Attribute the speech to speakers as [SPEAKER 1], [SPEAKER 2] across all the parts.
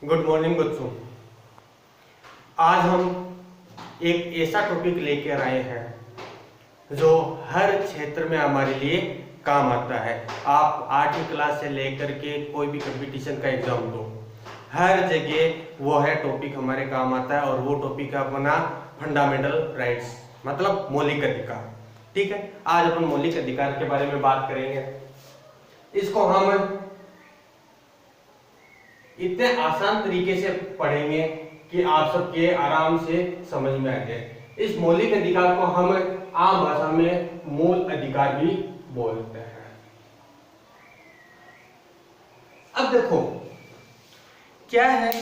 [SPEAKER 1] Good morning बच्चों। आज हम एक ऐसा टॉपिक लेकर आए हैं जो हर क्षेत्र में हमारे लिए काम आता है। आप 8वीं क्लास से लेकर के कोई भी कंपटीशन का एग्जाम दो, हर जगह वो है टॉपिक हमारे काम आता है और वो टॉपिक है अपना फंडामेंटल राइट्स, मतलब मौलिक अधिकार। ठीक है, आज अपन मौलिक अधिकार के बारे में बात करेंगे। इसको हम इतने आसान तरीके से पढ़ेंगे कि आप सबके आराम से समझ में आ जाए। इस मौलिक अधिकार को हम आम भाषा में मूल अधिकार भी बोलते हैं। अब देखो क्या है,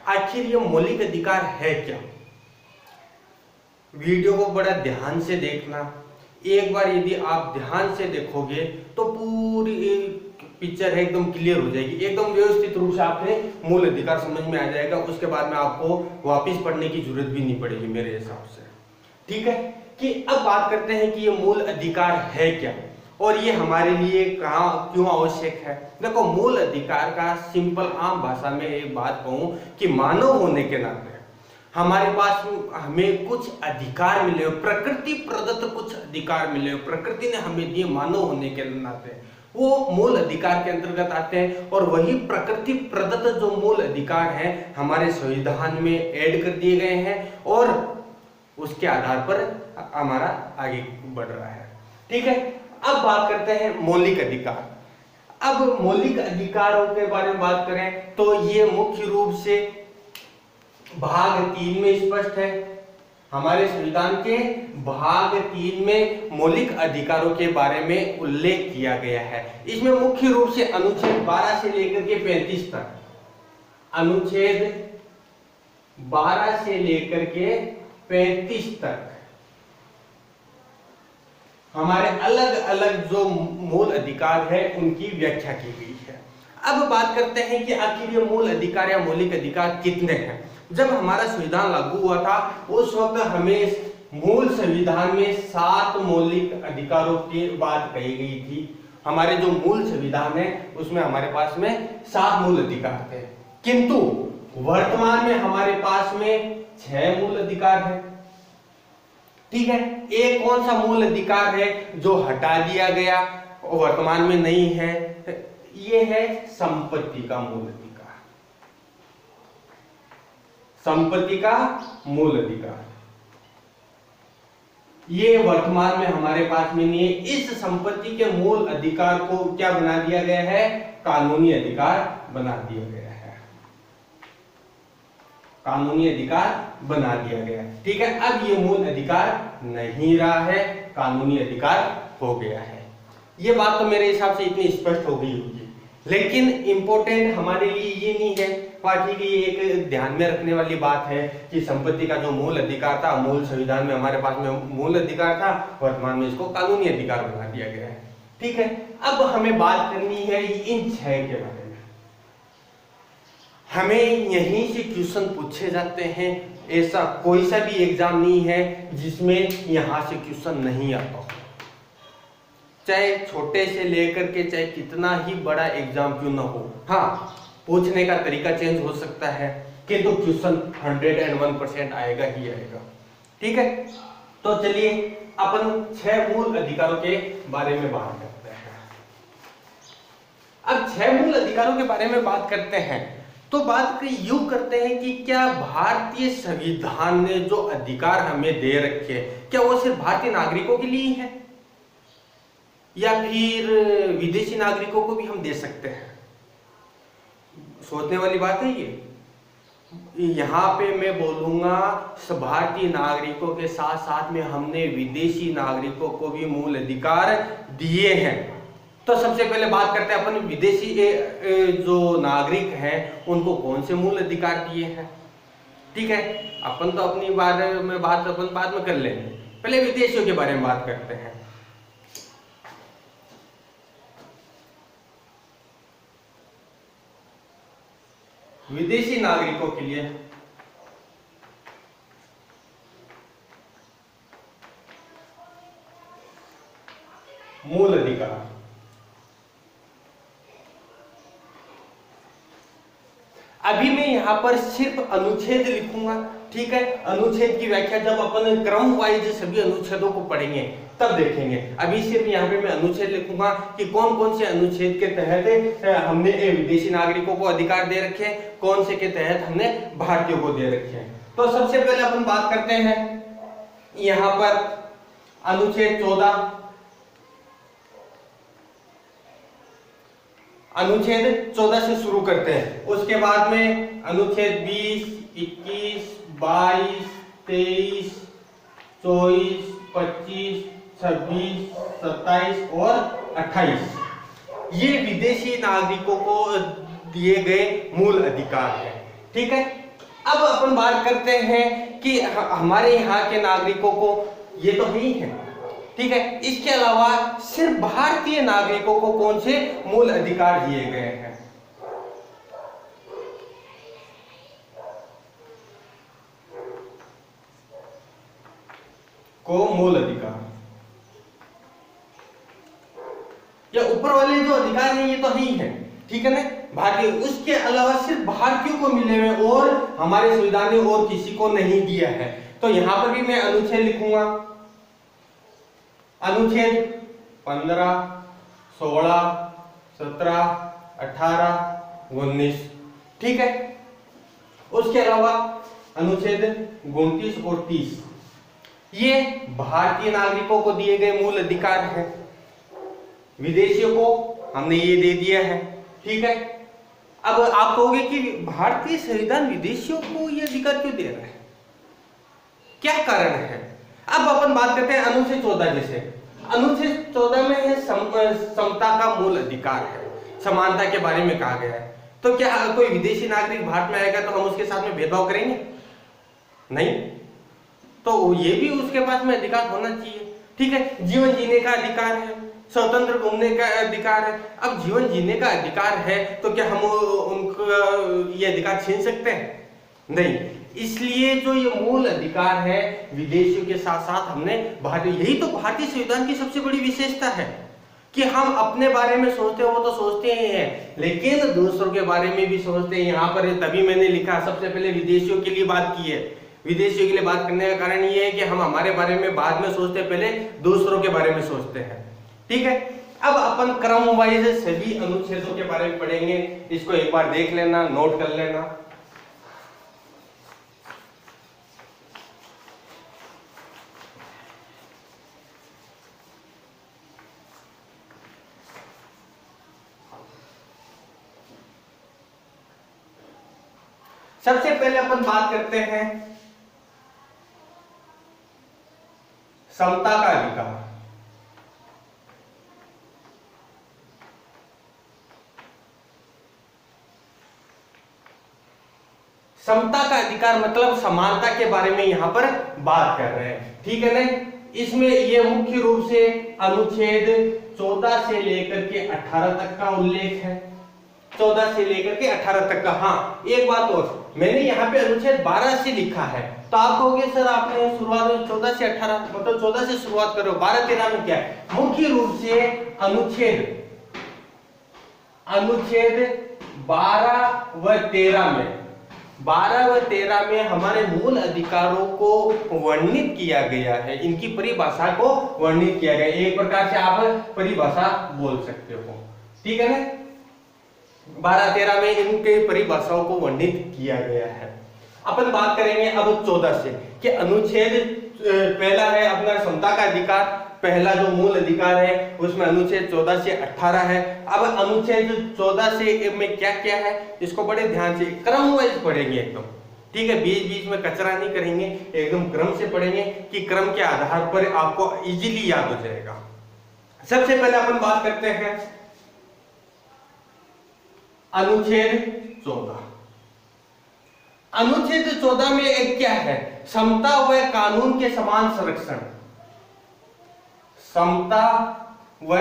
[SPEAKER 1] आखिर ये मौलिक अधिकार है क्या। वीडियो को बड़ा ध्यान से देखना। एक बार यदि आप ध्यान से देखोगे तो पूरी पिक्चर है एकदम क्लियर हो जाएगी, एकदम व्यवस्थित रूप से आपने मूल अधिकार समझ में आ जाएगा। उसके बाद में आपको वापस पढ़ने की जरूरत भी नहीं पड़ेगी मेरे हिसाब से। ठीक है, कि अब बात करते हैं कि ये मूल अधिकार है क्या और ये हमारे लिए कहाँ क्यों आवश्यक है। देखो, मूल अधिकार का सिंपल आम भाषा में एक बात कहूं कि मानव होने के नाते हमारे पास हमें कुछ अधिकार मिले, प्रकृति प्रदत्त कुछ अधिकार मिले, प्रकृति ने हमें दिए मानव होने के नाते, वो मूल अधिकार के अंतर्गत आते हैं। और वही प्रकृति प्रदत्त जो मूल अधिकार हैं हमारे संविधान में ऐड कर दिए गए हैं और उसके आधार पर हमारा आगे बढ़ रहा है। ठीक है, अब बात करते हैं मौलिक अधिकार। अब मौलिक अधिकारों के बारे में बात करें तो ये मुख्य रूप से भाग 3 में स्पष्ट है। हमारे संविधान के भाग 3 में मौलिक अधिकारों के बारे में उल्लेख किया गया है। इसमें मुख्य रूप से अनुच्छेद 12 से लेकर के 35 तक, अनुच्छेद 12 से लेकर के 35 तक हमारे अलग अलग जो मूल अधिकार है उनकी व्याख्या की गई है। अब बात करते हैं कि आखिर ये मूल अधिकार या मौलिक अधिकार कितने हैं। जब हमारा संविधान लागू हुआ था उस वक्त हमें मूल संविधान में 7 मौलिक अधिकारों की बात कही गई थी। हमारे जो मूल संविधान है उसमें हमारे पास में 7 मूल अधिकार थे, किंतु वर्तमान में हमारे पास में 6 मूल अधिकार है। ठीक है, एक कौन सा मूल अधिकार है जो हटा दिया गया और वर्तमान में नहीं है, ये है संपत्ति का मूल अधिकार। संपत्ति का मूल अधिकार ये वर्तमान में हमारे पास में नहीं है। इस संपत्ति के मूल अधिकार को क्या बना दिया गया है, कानूनी अधिकार बना दिया गया है, कानूनी अधिकार बना दिया गया है। ठीक है, अब ये मूल अधिकार नहीं रहा है, कानूनी अधिकार हो गया है। ये बात तो मेरे हिसाब से इतनी स्पष्ट हो गई होगी, लेकिन इंपॉर्टेंट हमारे लिए ये नहीं है। ठीक है, ये एक ध्यान में रखने वाली बात है कि संपत्ति का जो मूल अधिकार था, मूल संविधान में हमारे पास में मूल अधिकार था, वर्तमान में इसको कानूनी अधिकार बना दिया गया है। ठीक है, अब हमें बात करनी है इन 6 के बारे में। हमें यहीं से क्वेश्चन पूछे जाते हैं, ऐसा कोई सा भी एग्जाम नहीं है जिसमें यहां से क्वेश्चन नहीं आता हो। चाहे छोटे से लेकर के चाहे कितना ही बड़ा एग्जाम क्यों ना हो, हाँ पूछने का तरीका चेंज हो सकता है, किंतु क्वेश्चन 101% आएगा ही आएगा। ठीक है, तो चलिए अपन 6 मूल अधिकारों के बारे में बात करते हैं। अब 6 मूल अधिकारों के बारे में बात करते हैं तो बात यूं करते हैं कि क्या भारतीय संविधान ने जो अधिकार हमें दे रखे क्या वो सिर्फ भारतीय नागरिकों के लिए है या फिर विदेशी नागरिकों को भी हम दे सकते हैं। सोचने वाली बात है ये। यहाँ पे मैं बोलूंगा भारतीय नागरिकों के साथ साथ में हमने विदेशी नागरिकों को भी मूल अधिकार दिए हैं। तो सबसे पहले बात करते हैं अपन विदेशी जो नागरिक हैं उनको कौन से मूल अधिकार दिए हैं। ठीक है, अपन तो अपनी बारे में बात अपन बाद में कर लेंगे, पहले विदेशियों के बारे में बात करते हैं। विदेशी नागरिकों के लिए मूल अधिकार, अभी मैं यहाँ पर सिर्फ अनुच्छेद लिखूंगा, ठीक है। अनुच्छेद की व्याख्या जब अपन क्रम वाइज सभी अनुच्छेदों को पढ़ेंगे तब देखेंगे। अभी सिर्फ यहाँ पे मैं अनुच्छेद लिखूंगा कि कौन कौन से अनुच्छेद के तहत हमने विदेशी नागरिकों को अधिकार दे रखे हैं, कौन से के तहत हमने भारतीयों को दे रखे हैं। तो सबसे पहले अपन बात करते हैं यहाँ पर अनुच्छेद 14, अनुच्छेद 14 से शुरू करते हैं। उसके बाद में अनुच्छेद 20, 21, 22, 23, 24, 25, 26, 27 और 28 ये विदेशी नागरिकों को दिए गए मूल अधिकार हैं, ठीक है। अब अपन बात करते हैं कि हमारे यहाँ के नागरिकों को ये तो ही है, ठीक है। इसके अलावा सिर्फ भारतीय नागरिकों को कौन से मूल अधिकार दिए गए हैं? को मूल अधिकार, या ऊपर वाले जो अधिकार हैं ये तो ही है, ठीक है ना, भारतीय। उसके अलावा सिर्फ भारतीयों को मिले हुए और हमारे संविधान ने और किसी को नहीं दिया है। तो यहां पर भी मैं अनुच्छेद लिखूंगा, अनुच्छेद 15, 16, 17, 18, 19, ठीक है। उसके अलावा अनुच्छेद 29 और 30 ये भारतीय नागरिकों को दिए गए मूल अधिकार हैं, विदेशियों को हमने ये दे दिया है, ठीक है। अब आप कहोगे कि भारतीय संविधान विदेशियों को ये अधिकार क्यों दे रहा है, क्या कारण है? अब अपन बात करते हैं अनुच्छेद 14। जैसे अनुच्छेद 14 में है समता का मूल अधिकार है, समानता के बारे में कहा गया है। तो क्या कोई विदेशी नागरिक भारत में आएगा तो हम उसके साथ में भेदभाव करेंगे? नहीं, तो ये भी उसके पास में अधिकार होना चाहिए, ठीक है। जीवन जीने का अधिकार है, स्वतंत्र घूमने का अधिकार है। अब जीवन जीने का अधिकार है तो क्या हम उनको ये अधिकार छीन सकते हैं? नहीं। इसलिए जो ये मूल अधिकार है विदेशियों के साथ साथ हमने भारतीय, यही तो भारतीय संविधान की सबसे बड़ी विशेषता है कि हम अपने बारे में सोचते हो तो सोचते ही हैं, लेकिन दूसरों के बारे में भी सोचते हैं। यहाँ पर तभी मैंने लिखा सबसे पहले विदेशियों के लिए बात की है। विदेशियों के लिए बात करने का कारण ये है कि हम हमारे बारे में बाद में सोचते, पहले दूसरों के बारे में सोचते हैं, ठीक है। अब अपन क्रम वाइज सभी अनुच्छेदों के बारे में पढ़ेंगे, इसको एक बार देख लेना, नोट कर लेना। सबसे पहले अपन बात करते हैं समता का अधिकार। समता का अधिकार मतलब समानता के बारे में यहां पर बात कर रहे हैं, ठीक है ना। इसमें ये मुख्य रूप से अनुच्छेद 14 से लेकर के 18 तक का उल्लेख है, 14 से लेकर के 18 तक का। हाँ, एक बात और, मैंने यहाँ पे अनुच्छेद 12 से लिखा है, तो आप कहोगे सर आपने शुरुआत में 14 से 18 मतलब 14 से शुरुआत करो, 12-13 में क्या है? मुख्य रूप से अनुच्छेद 12 व 13 में 12 व 13 में हमारे मूल अधिकारों को वर्णित किया गया है, इनकी परिभाषा को वर्णित किया गया है। एक प्रकार से आप परिभाषा बोल सकते हो, ठीक है ना। 12-13 में इनके परिभाषाओं को वर्णित किया गया है। अपन बात करेंगे अब 14 से कि अनुच्छेद पहला है अपना समता का अधिकार, पहला जो मूल अधिकार है उसमें अनुच्छेद 14 से 18 है। अब अनुच्छेद 14 से में क्या क्या है इसको बड़े ध्यान से क्रम वाइज पढ़ेंगे एकदम, ठीक है। बीच बीच में कचरा नहीं करेंगे, एकदम क्रम से पढ़ेंगे कि क्रम के आधार पर आपको इजीली याद हो जाएगा। सबसे पहले अपन बात करते हैं अनुच्छेद 14। अनुच्छेद 14 में एक क्या है? समता व कानून के समान संरक्षण, समता व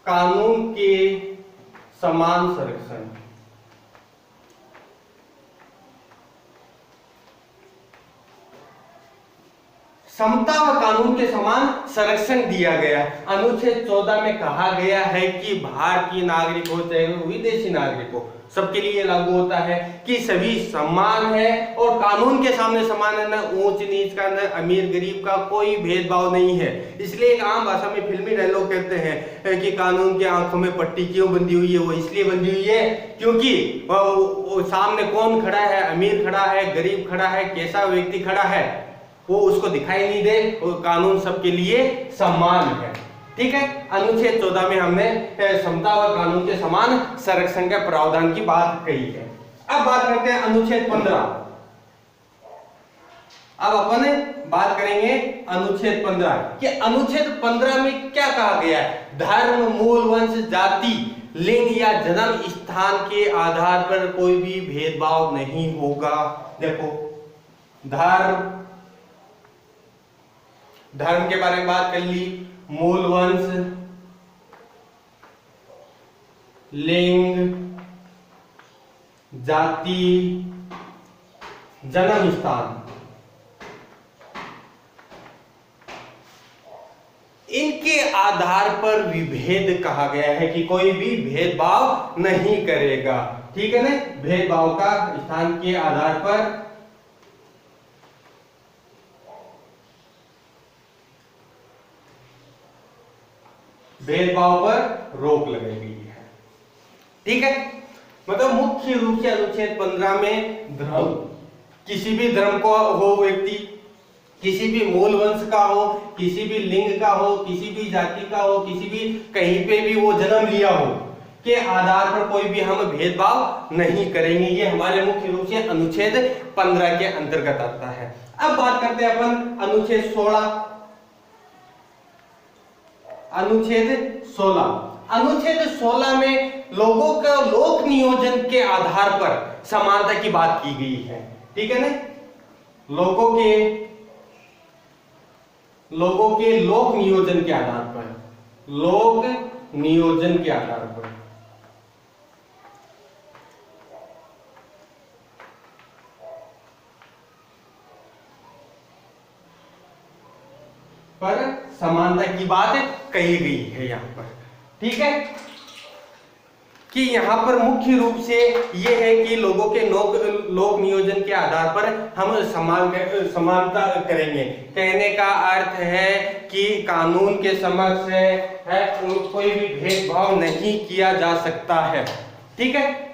[SPEAKER 1] कानून के समान संरक्षण। समता व कानून के समान संरक्षण दिया गया। अनुच्छेद 14 में कहा गया है कि भारतीय नागरिक हो चाहे विदेशी नागरिक हो, सबके लिए लागू होता है कि सभी समान है और कानून के सामने समान है, न ऊंच नीच का, न अमीर गरीब का कोई भेदभाव नहीं है। इसलिए एक आम भाषा में फिल्मी डायलॉग कहते हैं कि कानून के आंखों में पट्टी क्यों बंधी हुई है, वो इसलिए बंधी हुई है क्योंकि वो सामने कौन खड़ा है, अमीर खड़ा है, गरीब खड़ा है, कैसा व्यक्ति खड़ा है, वो उसको दिखाई नहीं दे। कानून सबके लिए समान है। ठीक है, अनुच्छेद 14 में हमने समता व कानून के समान संरक्षण के प्रावधान की बात कही है। अब बात करते हैं अनुच्छेद 15। अब अपन बात करेंगे अनुच्छेद 15 कि अनुच्छेद 15 में क्या कहा गया है। धर्म, मूल, वंश, जाति, लिंग या जन्म स्थान के आधार पर कोई भी भेदभाव नहीं होगा। देखो, धर्म के बारे में बात कर ली, मूल वंश, लिंग, जाति, जन्म स्थान, इनके आधार पर विभेद कहा गया है कि कोई भी भेदभाव नहीं करेगा। ठीक है ना, भेदभाव का स्थान के आधार पर भेदभाव पर रोक लगाई गई है। ठीक है, मतलब मुख्य रूप से अनुच्छेद 15 में धर्म, किसी भी धर्म को हो व्यक्ति, किसी भी मूल वंश का हो, किसी भी लिंग का हो, किसी भी जाति का हो, किसी भी कहीं पे भी वो जन्म लिया हो, के आधार पर कोई भी हम भेदभाव नहीं करेंगे। ये हमारे मुख्य रूप से अनुच्छेद 15 के अंतर्गत आता है। अब बात करते हैं अपन अनुच्छेद 16। अनुच्छेद 16 में लोगों का लोक नियोजन के आधार पर समानता की बात की गई है। ठीक है ना, लोगों के लोक नियोजन के आधार पर, लोक नियोजन के आधार पर समानता की बात कही गई है यहाँ पर। ठीक है, कि यहाँ पर मुख्य रूप से ये है कि लोगों के लोक नियोजन के आधार पर हम समानता करेंगे। कहने का अर्थ है कि कानून के समक्ष है कोई भी भेदभाव नहीं किया जा सकता है। ठीक है,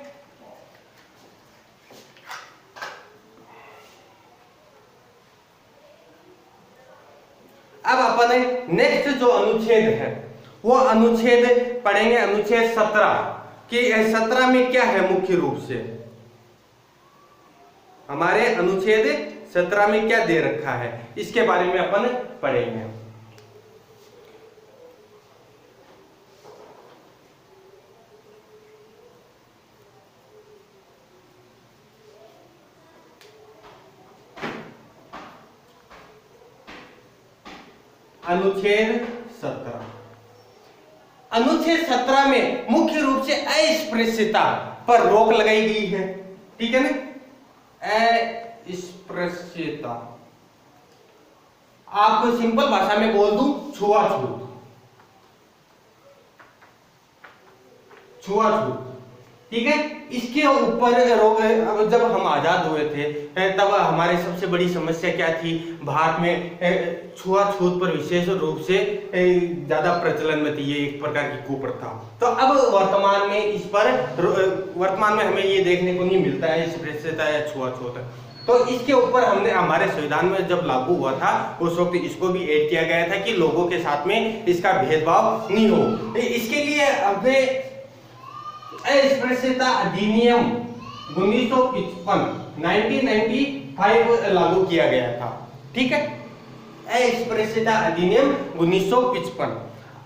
[SPEAKER 1] अब अपन नेक्स्ट जो अनुच्छेद है वो अनुच्छेद पढ़ेंगे, अनुच्छेद 17 कि 17 में क्या है। मुख्य रूप से हमारे अनुच्छेद 17 में क्या दे रखा है, इसके बारे में अपन पढ़ेंगे। अनुच्छेद 17, अनुच्छेद 17 में मुख्य रूप से अस्पृश्यता पर रोक लगाई गई है। ठीक है ना, अस्पृश्यता, आपको सिंपल भाषा में बोल दूं, छुआछूत। ठीक है, इसके ऊपर जब हम आजाद हुए थे तब हमारे सबसे बड़ी समस्या क्या थी, भारत में छुआछूत पर विशेष रूप से ज्यादा प्रचलन में थी, ये एक प्रकार की कुप्रथा। तो अब वर्तमान में हमें ये देखने को नहीं मिलता है अस्पृश्यता या छुआछूत। तो इसके ऊपर हमने हमारे संविधान में जब लागू हुआ था उस वक्त इसको भी ऐड किया गया था कि लोगों के साथ में इसका भेदभाव नहीं हो। इसके लिए हमने अस्पृश्यता अधिनियम 1955 लागू किया गया था। ठीक है, अस्पृश्यता अधिनियम 1955।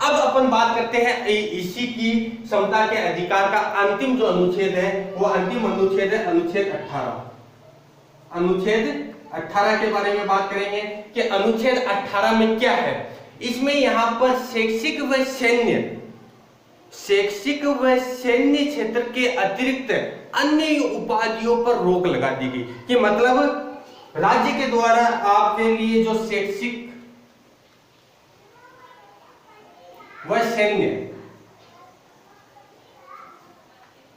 [SPEAKER 1] अब अपन बात करते हैं इसी की समता के अधिकार का अंतिम जो अनुच्छेद है वो अंतिम अनुच्छेद है अनुच्छेद 18। अनुच्छेद 18 के बारे में बात करेंगे कि अनुच्छेद 18 में क्या है। इसमें यहाँ पर शैक्षिक व सैन्य क्षेत्र के अतिरिक्त अन्य उपाधियों पर रोक लगा दी गई कि मतलब राज्य के द्वारा आपके लिए जो शैक्षिक व सैन्य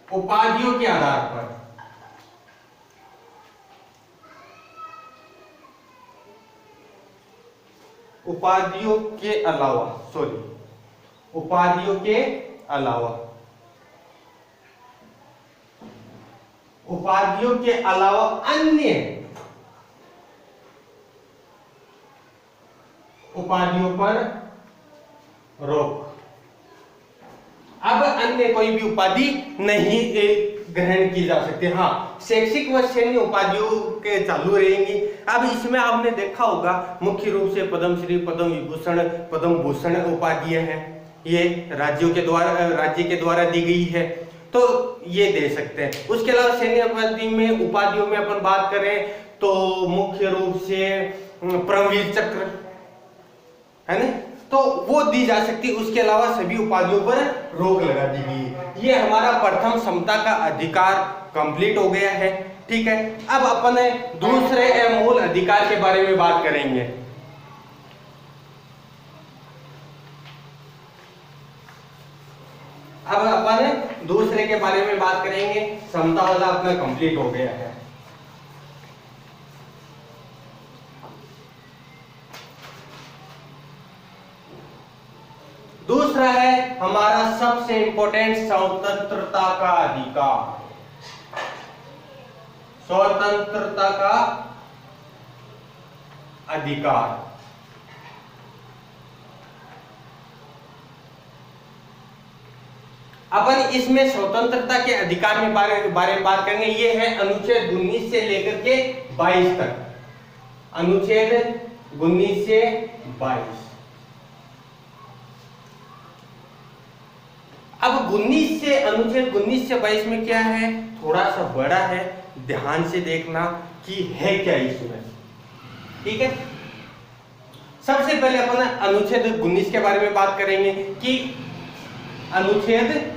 [SPEAKER 1] उपाधियों के आधार पर उपाधियों के अलावा अन्य उपाधियों पर रोक। अब अन्य कोई भी उपाधि नहीं ग्रहण की जा सकती। हाँ, शैक्षिक व सैन्य उपाधियों के चालू रहेंगी। अब इसमें आपने देखा होगा मुख्य रूप से पद्मश्री, पद्म विभूषण, पद्म भूषण उपाधियां हैं, ये राज्य के द्वारा दी गई है, तो ये दे सकते हैं। उसके अलावा सैन्य उपाधियों में अपन बात करें तो मुख्य रूप से परमवीर चक्र है ना, तो वो दी जा सकती है। उसके अलावा सभी उपाधियों पर रोक लगा दी गई। ये हमारा प्रथम समता का अधिकार कंप्लीट हो गया है। ठीक है, अब अपन दूसरे मूल अधिकार के बारे में बात करेंगे। अब अपन दूसरे के बारे में बात करेंगे। समता वाला अपना कंप्लीट हो गया है। दूसरा है हमारा सबसे इंपॉर्टेंट स्वतंत्रता का अधिकार। स्वतंत्रता का अधिकार अपन इसमें स्वतंत्रता के अधिकार में बारे में बात करेंगे। ये है अनुच्छेद 19 से लेकर के 22 तक। अनुच्छेद 19 से 22। अब अनुच्छेद 19 से 22 में क्या है, थोड़ा सा बड़ा है, ध्यान से देखना कि है क्या इसमें। ठीक है, सबसे पहले अपन अनुच्छेद 19 के बारे में बात करेंगे कि अनुच्छेद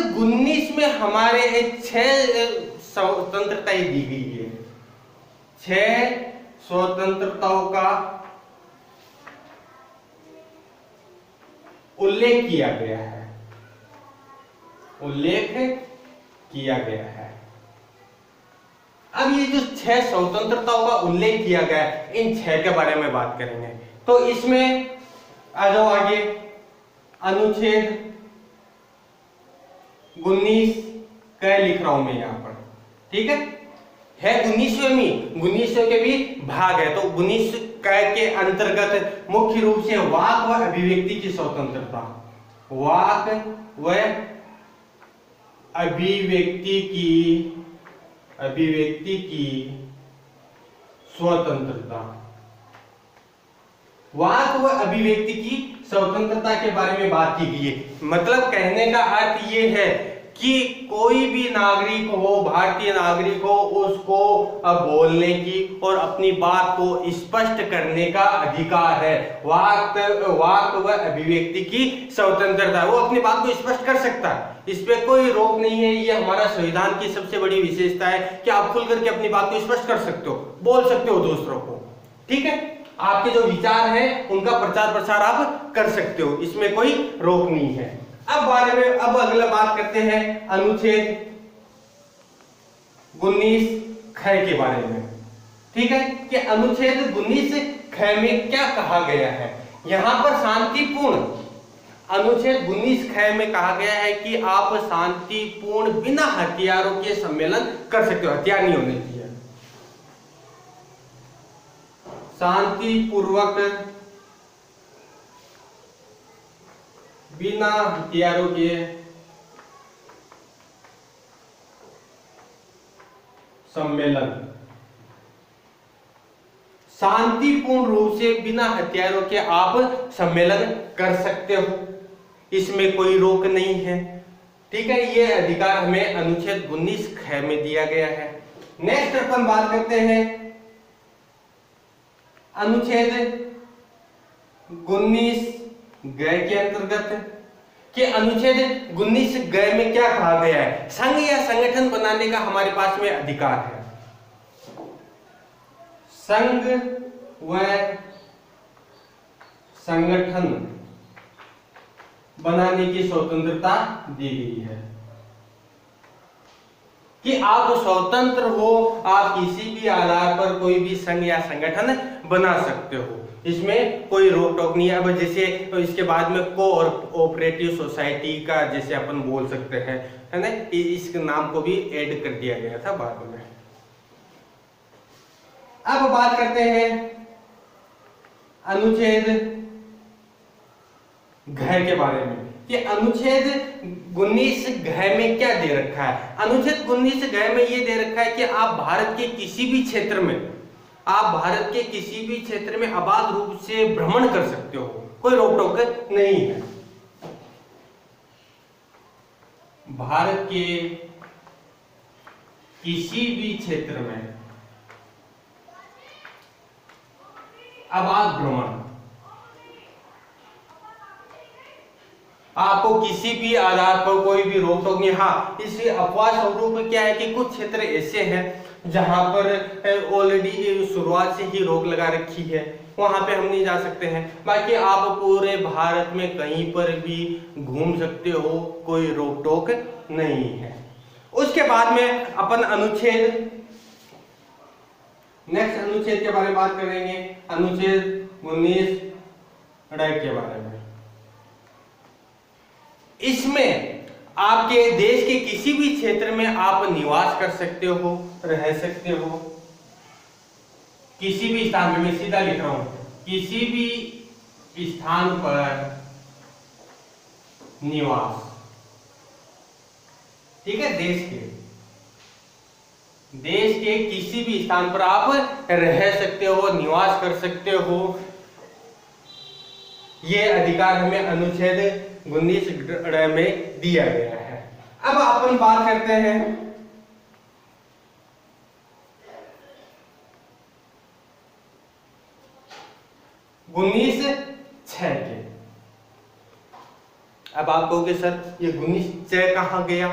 [SPEAKER 1] 19 में हमारे 6 स्वतंत्रताएं दी गई है। 6 स्वतंत्रताओं का उल्लेख किया गया है। अब ये जो 6 स्वतंत्रताओं का उल्लेख किया गया है, इन 6 के बारे में बात करेंगे। तो इसमें आ जाओ आगे, अनुच्छेद 19 क्या लिख रहा हूं मैं यहां पर। ठीक है 19वें के भी भाग है। तो 19 के अंतर्गत मुख्य रूप से वाक व अभिव्यक्ति की स्वतंत्रता, वाक व अभिव्यक्ति की स्वतंत्रता, वाक व अभिव्यक्ति की स्वतंत्रता के बारे में बात की गई है। मतलब कहने का अर्थ ये है कि कोई भी नागरिक हो, भारतीय नागरिक हो, उसको बोलने की और अपनी बात को स्पष्ट करने का अधिकार है। वाक व अभिव्यक्ति की स्वतंत्रता, वो अपनी बात को स्पष्ट कर सकता है, इस पे कोई रोक नहीं है। ये हमारा संविधान की सबसे बड़ी विशेषता है कि आप खुल करके अपनी बात को स्पष्ट कर सकते हो, बोल सकते हो दूसरों को। ठीक है, आपके जो विचार हैं उनका प्रचार प्रसार आप कर सकते हो, इसमें कोई रोक नहीं है। अब अगला बात करते हैं अनुच्छेद 19 ख के बारे में। ठीक है कि अनुच्छेद 19 ख में क्या कहा गया है। यहां पर शांतिपूर्ण, अनुच्छेद 19 ख में कहा गया है कि आप शांतिपूर्ण बिना हथियारों के सम्मेलन कर सकते हो, हथियार नहीं होने चाहिए, शांतिपूर्वक बिना हथियारों के सम्मेलन, शांतिपूर्ण रूप से बिना हथियारों के आप सम्मेलन कर सकते हो, इसमें कोई रोक नहीं है। ठीक है, ये अधिकार हमें अनुच्छेद 19 ख में दिया गया है। नेक्स्ट अपन बात करते हैं अनुच्छेद 19 ग के अंतर्गत कि अनुच्छेद 19 ग में क्या कहा गया है। संघ या संगठन बनाने का हमारे पास में अधिकार है। संघ व संगठन बनाने की स्वतंत्रता दी गई है कि आप स्वतंत्र हो, आप किसी भी आधार पर कोई भी संघ या संगठन बना सकते हो, इसमें कोई रोक टोक नहीं है। अब जैसे तो इसके बाद में कोऑपरेटिव सोसाइटी का जैसे अपन बोल सकते हैं, है ना, इस नाम को भी ऐड कर दिया गया था बाद में। अब बात करते हैं अनुच्छेद घ के बारे में कि अनुच्छेद 19 घ में क्या दे रखा है। अनुच्छेद 19 घ में ये दे रखा है कि आप भारत के किसी भी क्षेत्र में, आप भारत के किसी भी क्षेत्र में अबाध रूप से भ्रमण कर सकते हो, कोई रोक टोक नहीं है। भारत के किसी भी क्षेत्र में अबाध भ्रमण, आपको किसी भी आधार पर कोई भी रोक टोक नहीं। हाँ, इसे अपवाद स्वरूप क्या है कि कुछ क्षेत्र ऐसे हैं जहां पर ऑलरेडी शुरुआत से ही रोक लगा रखी है, वहां पे हम नहीं जा सकते हैं। बाकी आप पूरे भारत में कहीं पर भी घूम सकते हो, कोई रोक टोक नहीं है। उसके बाद में अपन अनुच्छेद नेक्स्ट अनुच्छेद के बारे में बात करेंगे, अनुच्छेद 19 के बारे में। इसमें आपके देश के किसी भी क्षेत्र में आप निवास कर सकते हो, रह सकते हो, किसी भी स्थान पे, मैं सीधा लिख रहा हूं, किसी भी स्थान पर निवास, ठीक है, देश के किसी भी स्थान पर आप रह सकते हो, निवास कर सकते हो। ये अधिकार हमें अनुच्छेद 19 में दिया गया है। अब अपन बात करते हैं गुनीस 6 के। अब आप कहोगे सर ये गुनीस 6 कहां गया?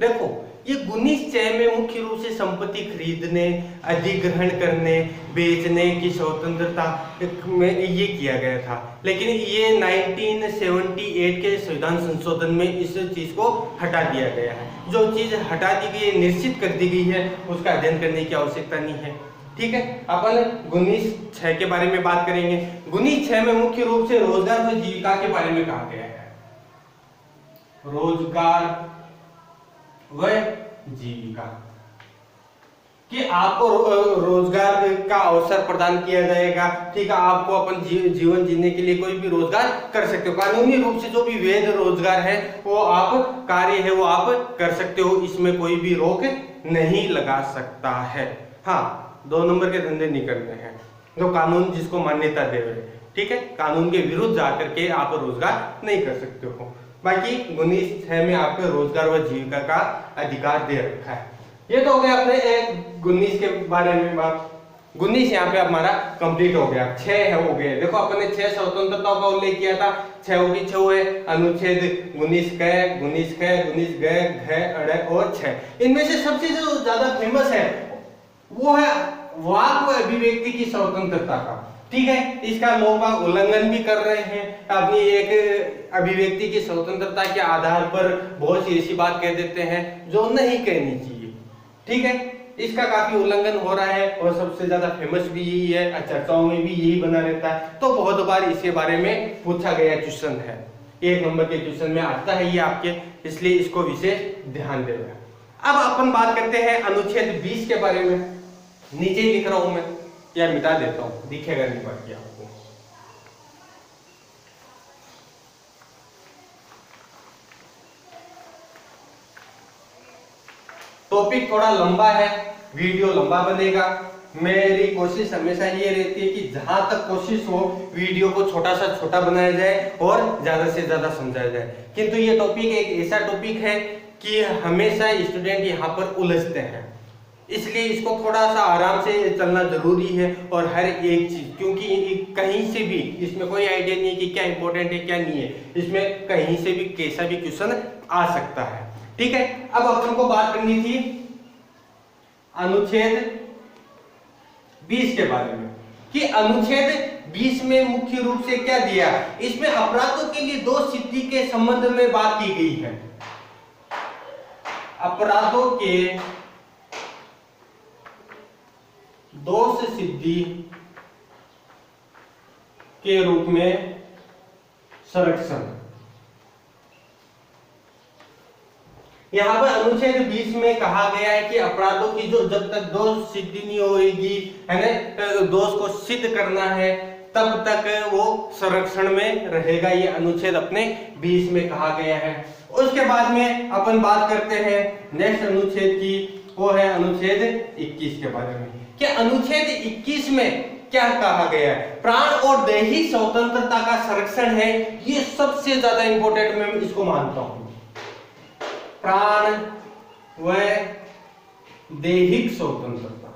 [SPEAKER 1] देखो, ये गुनीस 6 में मुख्य रूप से संपत्ति खरीदने, अधिग्रहण करने, बेचने की स्वतंत्रता में ये किया गया था, लेकिन ये 1978 के संविधान संशोधन में इस चीज को हटा दिया गया है। जो चीज हटा दी गई है, निश्चित कर दी गई है, उसका अध्ययन करने की आवश्यकता नहीं है। ठीक है, अपन गुनीस 6 के बारे में बात करेंगे। गुनीस 6 में मुख्य रूप से रोजगार और जीविका के बारे में कहा गया है। रोजगार व जीविका कि आपको रोजगार का अवसर प्रदान किया जाएगा। ठीक है, आपको अपन जीवन जीने के लिए कोई भी रोजगार कर सकते हो। कानूनी रूप से जो भी वैध रोजगार है वो आप कार्य है वो आप कर सकते हो, इसमें कोई भी रोक नहीं लगा सकता है। हाँ, 2 नंबर के धंधे नहीं करने हैं, जो कानून जिसको मान्यता दे रहे हैं। ठीक है, कानून के विरुद्ध जाकर के आप रोजगार नहीं कर सकते हो। बाकी गुनीस 6 में आपको रोजगार व जीविका का अधिकार दे रखा है। ये तो हो गया अपने एक गुनीस के बारे में बात। गुनीस यहाँ पे हमारा कंप्लीट हो गया, 6 हो गए। देखो अपन ने 6 स्वतंत्रताओं का उल्लेख किया था, 6 होगी 6 है अनुच्छेद 19 क, 19 ख, 19 ग, घ, अड़ और 6। इनमें से सबसे जो ज्यादा फेमस है वो है वाक व अभिव्यक्ति की स्वतंत्रता का। ठीक है, इसका लोग उल्लंघन भी कर रहे हैं, अपनी एक अभिव्यक्ति की स्वतंत्रता के आधार पर बहुत सी ऐसी बात कह देते हैं जो नहीं कहनी चाहिए। ठीक है, इसका काफी उल्लंघन हो रहा है और सबसे ज्यादा फेमस भी यही है, चर्चाओं में भी यही बना रहता है। तो बहुत बार इसके बारे में पूछा गया क्वेश्चन है, 1 नंबर के क्वेश्चन में आता है ये आपके, इसलिए इसको विशेष ध्यान देना। अब अपन बात करते हैं अनुच्छेद 20 के बारे में। नीचे ही लिख रहा हूं मैं, या मिटा देता हूं, दिखेगा नहीं बाकी आपको। टॉपिक थोड़ा लंबा है, वीडियो लंबा बनेगा। मेरी कोशिश हमेशा ये रहती है कि जहां तक कोशिश हो वीडियो को छोटा सा छोटा बनाया जाए और ज्यादा से ज्यादा समझाया जाए। किंतु ये टॉपिक एक ऐसा टॉपिक है कि हमेशा स्टूडेंट यहाँ पर उलझते हैं, इसलिए इसको थोड़ा सा आराम से चलना जरूरी है। और हर एक चीज, क्योंकि कहीं से भी इसमें कोई आइडिया नहीं है कि क्या इंपॉर्टेंट है क्या नहीं है, इसमें कहीं से भी कैसा भी क्वेश्चन आ सकता है। ठीक है, अब अपन को बात करनी थी अनुच्छेद 20 के बारे में। कि अनुच्छेद 20 में मुख्य रूप से क्या दिया, इसमें अपराधों के लिए दोष सिद्धि के संबंध में बात की गई है। अपराधों के दोष सिद्धि के रूप में संरक्षण। यहां पर अनुच्छेद 20 में कहा गया है कि अपराधों की जो जब तक दोष सिद्धि नहीं होगी, है ना, दोष को सिद्ध करना है, तब तक वो संरक्षण में रहेगा। ये अनुच्छेद अपने 20 में कहा गया है। उसके बाद में अपन बात करते हैं नेक्स्ट अनुच्छेद की, वो है अनुच्छेद 21 के बारे में। कि अनुच्छेद 21 में क्या कहा गया है, प्राण और दैहिक स्वतंत्रता का संरक्षण है। ये सबसे ज्यादा इंपॉर्टेंट मैं इसको मानता हूं। प्राण व दैहिक स्वतंत्रता,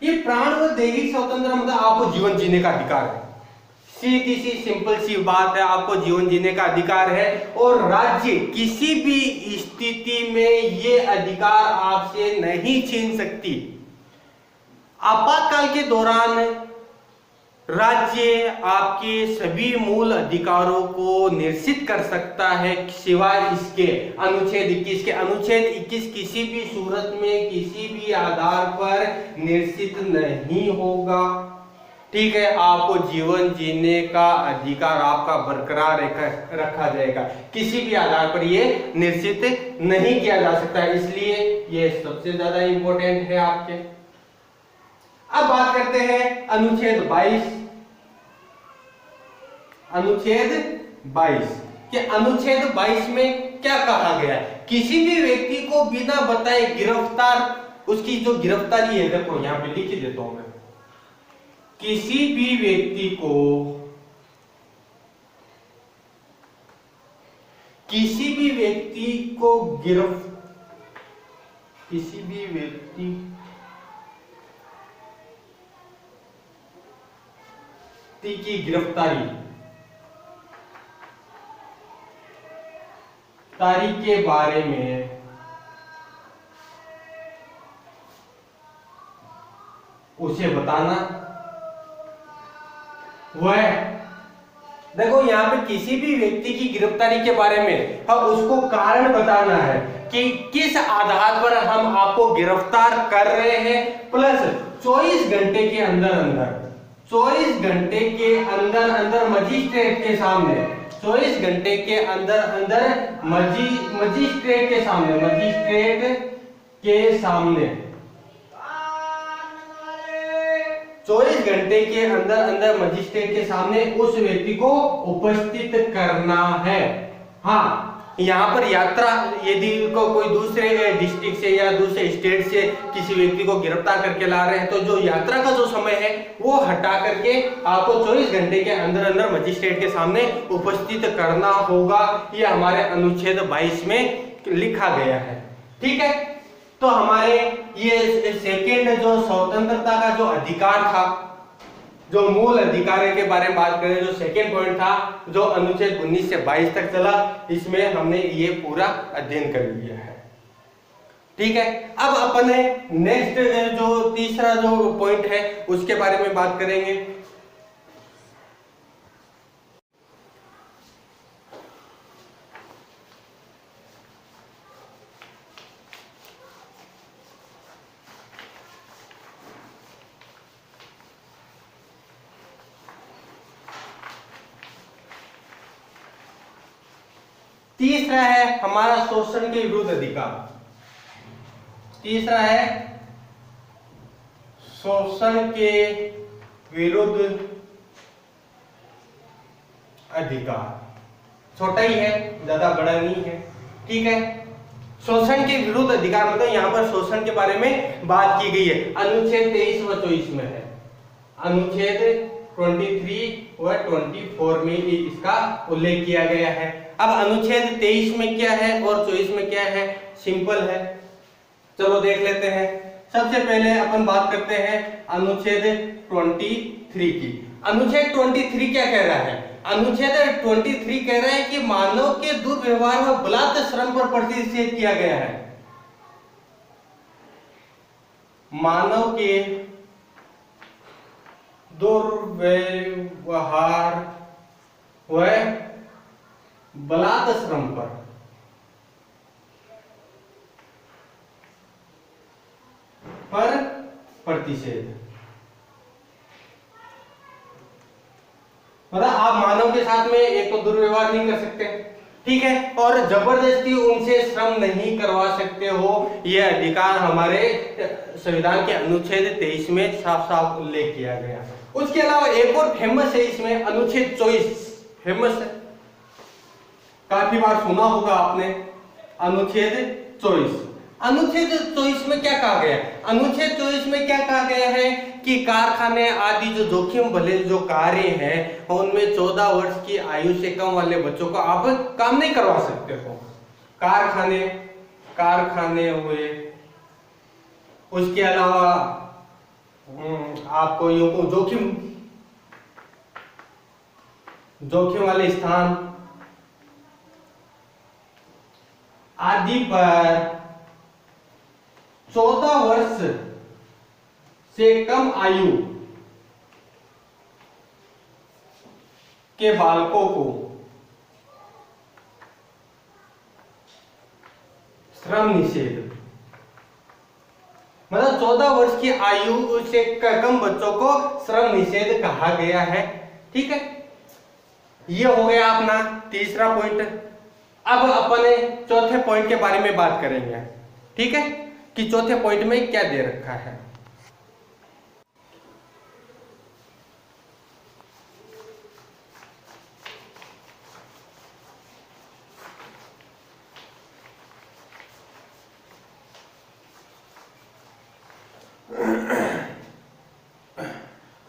[SPEAKER 1] ये प्राण व दैहिक स्वतंत्रता मतलब आपको जीवन जीने का अधिकार है। सीधी सी सिंपल सी बात है, आपको जीवन जीने का अधिकार है और राज्य किसी भी स्थिति में ये अधिकार आपसे नहीं छीन सकती। आपातकाल के दौरान राज्य आपके सभी मूल अधिकारों को निश्चित कर सकता है, सिवाय इसके अनुच्छेद 21 के। अनुच्छेद 21 किसी भी सूरत में किसी भी आधार पर निश्चित नहीं होगा। ठीक है, आपको जीवन जीने का अधिकार आपका बरकरार रखा जाएगा, किसी भी आधार पर ये निश्चित नहीं किया जा सकता है। इसलिए ये सबसे ज्यादा इंपॉर्टेंट है आपके। अब बात करते हैं अनुच्छेद 22। अनुच्छेद 22 कि अनुच्छेद 22 में क्या कहा गया है, किसी भी व्यक्ति को बिना बताए गिरफ्तार, उसकी जो गिरफ्तारी है, देखो यहां पे लिख ही देता हूं मैं, किसी भी व्यक्ति को किसी भी व्यक्ति की गिरफ्तारी तारीख के बारे में उसे बताना। वह देखो यहां पे किसी भी व्यक्ति की गिरफ्तारी के बारे में उसको कारण बताना है कि किस आधार पर हम आपको गिरफ्तार कर रहे हैं, प्लस 24 घंटे के अंदर अंदर 24 घंटे के अंदर अंदर मजिस्ट्रेट के सामने 24 घंटे के अंदर अंदर मजिस्ट्रेट के सामने 24 घंटे के अंदर अंदर मजिस्ट्रेट के सामने उस व्यक्ति को उपस्थित करना है। हाँ, यहाँ पर यात्रा यदि कोई दूसरे डिस्ट्रिक्ट से या दूसरे स्टेट से किसी व्यक्ति को गिरफ्तार करके ला रहे हैं, तो जो यात्रा का जो समय है वो हटा करके आपको 24 घंटे के अंदर अंदर मजिस्ट्रेट के सामने उपस्थित करना होगा। ये हमारे अनुच्छेद 22 में लिखा गया है। ठीक है, तो हमारे ये सेकेंड जो स्वतंत्रता का जो अधिकार था, जो मूल अधिकार के बारे में बात करें, जो सेकेंड पॉइंट था, जो अनुच्छेद 19 से 22 तक चला, इसमें हमने ये पूरा अध्ययन कर लिया है। ठीक है, अब अपन नेक्स्ट जो तीसरा जो पॉइंट है उसके बारे में बात करेंगे। तीसरा है हमारा शोषण के विरुद्ध अधिकार। तीसरा है शोषण के विरुद्ध अधिकार। छोटा ही है, ज्यादा बड़ा नहीं है। ठीक है, शोषण के विरुद्ध अधिकार मतलब यहाँ पर शोषण के बारे में बात की गई है। अनुच्छेद 23 व 24 में है। अनुच्छेद 23 व 24 में इसका उल्लेख किया गया है। अब अनुच्छेद 23 में क्या है और 24 में क्या है, सिंपल है, चलो देख लेते हैं। सबसे पहले अपन बात करते हैं अनुच्छेद 23 की। अनुच्छेद 23 क्या कह रहा है? अनुच्छेद 23 कह रहा है कि मानव के दुर्व्यवहार व बलात्कार श्रम पर प्रतिषेध किया गया है। मानव के दुर्व्यवहार व बलात् श्रम पर प्रतिषेध। मतलब आप मानव के साथ में एक तो दुर्व्यवहार नहीं कर सकते, ठीक है, और जबरदस्ती उनसे श्रम नहीं करवा सकते हो, यह अधिकार हमारे संविधान के अनुच्छेद 23 में साफ साफ उल्लेख किया गया। उसके अलावा एक और फेमस है इसमें, अनुच्छेद 24 फेमस है, काफी बार सुना होगा आपने, अनुच्छेद 24। अनुच्छेद 24 में क्या कहा गया है? अनुच्छेद 24 में क्या कहा गया है कि कारखाने आदि जो जोखिम भले जो कार्य हैं उनमें 14 वर्ष की आयु से कम वाले बच्चों को आप काम नहीं करवा सकते हो। कारखाने हुए, उसके अलावा आपको जोखिम वाले स्थान आदि पर 14 वर्ष से कम आयु के बालकों को श्रम निषेध, मतलब 14 वर्ष की आयु से कम बच्चों को श्रम निषेध कहा गया है, ठीक है। ये हो गया अपना तीसरा पॉइंट। अब अपने चौथे पॉइंट के बारे में बात करेंगे, ठीक है, कि चौथे पॉइंट में क्या दे रखा है।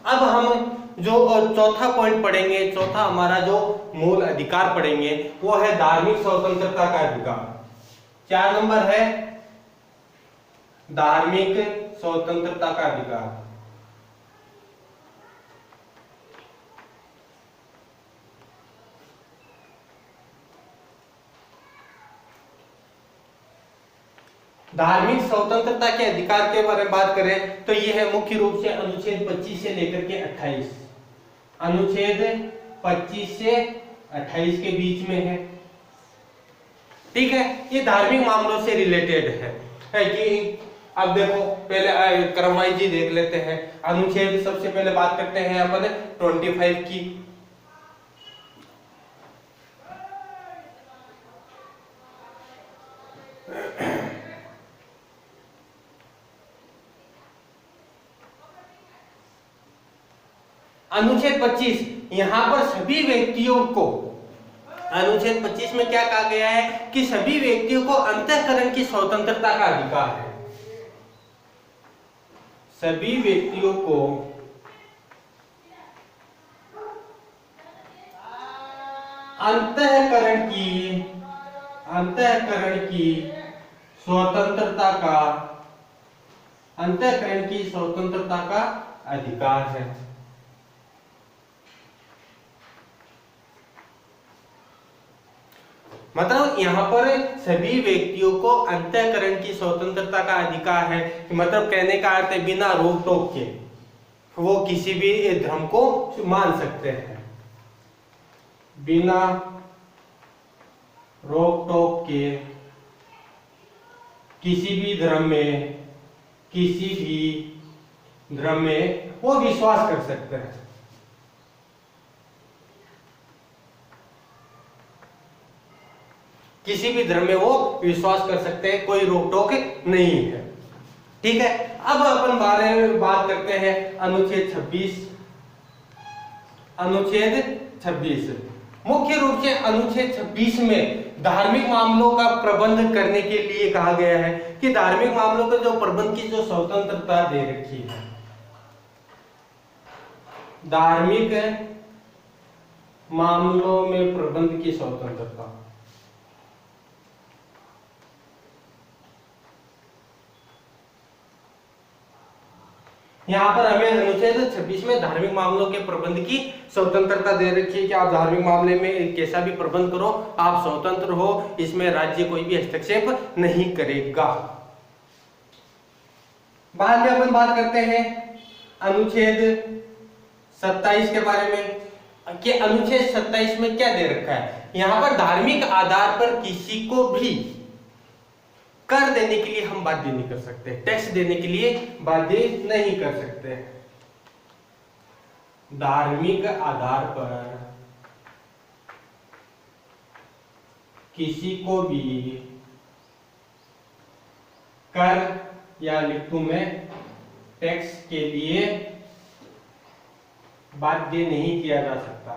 [SPEAKER 1] अब हम जो चौथा पॉइंट पढ़ेंगे, चौथा हमारा जो मूल अधिकार पढ़ेंगे वो है धार्मिक स्वतंत्रता का अधिकार। 4 नंबर है धार्मिक स्वतंत्रता का अधिकार। धार्मिक स्वतंत्रता के अधिकार के बारे में बात करें तो यह है मुख्य रूप से अनुच्छेद 25 से लेकर के 28, अनुच्छेद 25 से 28 के बीच में है, ठीक है। ये धार्मिक मामलों से रिलेटेड है कि अब देखो पहले क्रमवाइज जी देख लेते हैं। अनुच्छेद सबसे पहले बात करते हैं अपन 25 की। अनुच्छेद 25, यहां पर सभी व्यक्तियों को, अनुच्छेद 25 में क्या कहा गया है कि सभी व्यक्तियों को अंतःकरण की स्वतंत्रता का अधिकार है। सभी व्यक्तियों को अंतःकरण की स्वतंत्रता का अधिकार है। मतलब यहाँ पर सभी व्यक्तियों को अंतःकरण की स्वतंत्रता का अधिकार है, मतलब कहने का अर्थ है बिना रोक टोक के वो किसी भी धर्म को मान सकते हैं, बिना रोक टोक के किसी भी धर्म में वो विश्वास कर सकते हैं। किसी भी धर्म में वो विश्वास कर सकते हैं, कोई रोक टोक नहीं है, ठीक है। अब अपन बारे में बात करते हैं अनुच्छेद 26। अनुच्छेद 26 मुख्य रूप से अनुच्छेद 26 में धार्मिक मामलों का प्रबंध करने के लिए कहा गया है कि धार्मिक मामलों का जो प्रबंध की जो स्वतंत्रता दे रखी है, धार्मिक मामलों में प्रबंध की स्वतंत्रता, यहाँ पर हमें अनुच्छेद 26 में धार्मिक मामलों के प्रबंध की स्वतंत्रता दे रखी है कि आप धार्मिक मामले में कैसा भी प्रबंध करो, आप स्वतंत्र हो, इसमें राज्य कोई भी हस्तक्षेप नहीं करेगा। बाद में अपन बात करते हैं अनुच्छेद 27 के बारे में कि अनुच्छेद 27 में क्या दे रखा है, यहाँ पर धार्मिक आधार पर किसी को भी कर देने के लिए हम बाध्य नहीं कर सकते, टैक्स देने के लिए बाध्य नहीं कर सकते। धार्मिक आधार पर किसी को भी कर या लिखूं मैं टैक्स के लिए बाध्य नहीं किया जा सकता,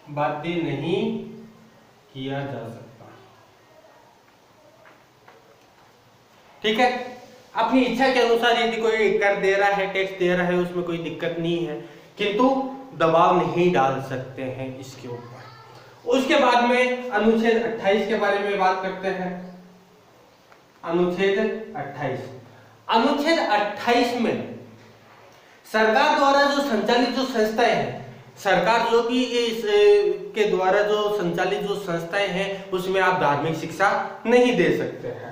[SPEAKER 1] बाध्य नहीं किया जा सकता। ठीक है, अपनी इच्छा के अनुसार यदि कोई कर दे रहा है, टैक्स दे रहा है, उसमें कोई दिक्कत नहीं है, किंतु दबाव नहीं डाल सकते हैं इसके ऊपर। उसके बाद में अनुच्छेद 28 के बारे में बात करते हैं। अनुच्छेद 28, अनुच्छेद 28 में सरकार द्वारा जो संचालित जो संस्थाएं हैं, सरकार जो भी इस के द्वारा जो संचालित जो संस्थाएं हैं उसमें आप धार्मिक शिक्षा नहीं दे सकते हैं।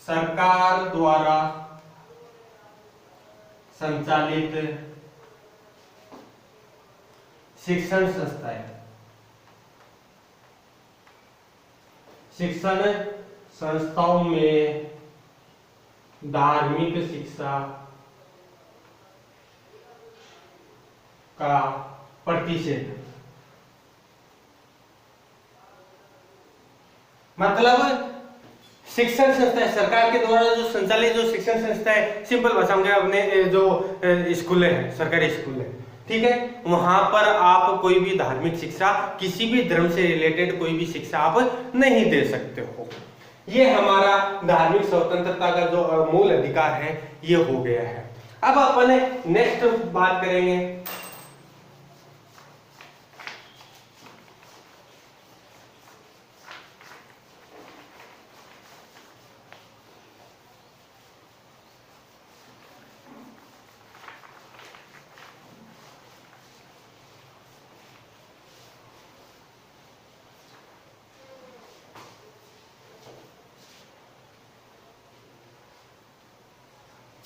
[SPEAKER 1] सरकार द्वारा संचालित शिक्षण संस्थाएं, शिक्षण संस्थाओं में धार्मिक शिक्षा का प्रतिषेध, मतलब शिक्षण संस्था है सरकार के द्वारा जो संचालित जो शिक्षण संस्था है, सिंपल भाषा में अपने जो स्कूल है, सरकारी स्कूल है, ठीक है, वहां पर आप कोई भी धार्मिक शिक्षा, किसी भी धर्म से रिलेटेड कोई भी शिक्षा आप नहीं दे सकते हो। ये हमारा धार्मिक स्वतंत्रता का जो मूल अधिकार है ये हो गया है। अब अपन नेक्स्ट बात करेंगे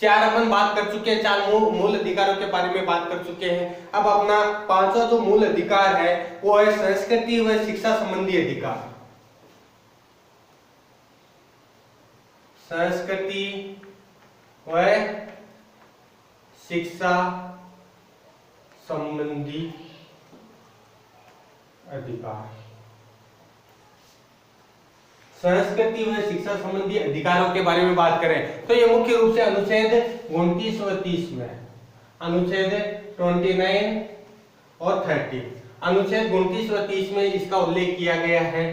[SPEAKER 1] चार, अपन बात कर चुके हैं, चार मूल अधिकारों के बारे में बात कर चुके हैं। अब अपना पांचवा जो मूल अधिकार है वो है संस्कृति व शिक्षा संबंधी अधिकार। संस्कृति व शिक्षा संबंधी अधिकार। संस्कृति व शिक्षा संबंधी अधिकारों के बारे में बात करें तो ये मुख्य रूप से अनुच्छेद 29 व 30 में, अनुच्छेद 29 और 30, अनुच्छेद 29 व 30 में इसका उल्लेख किया गया है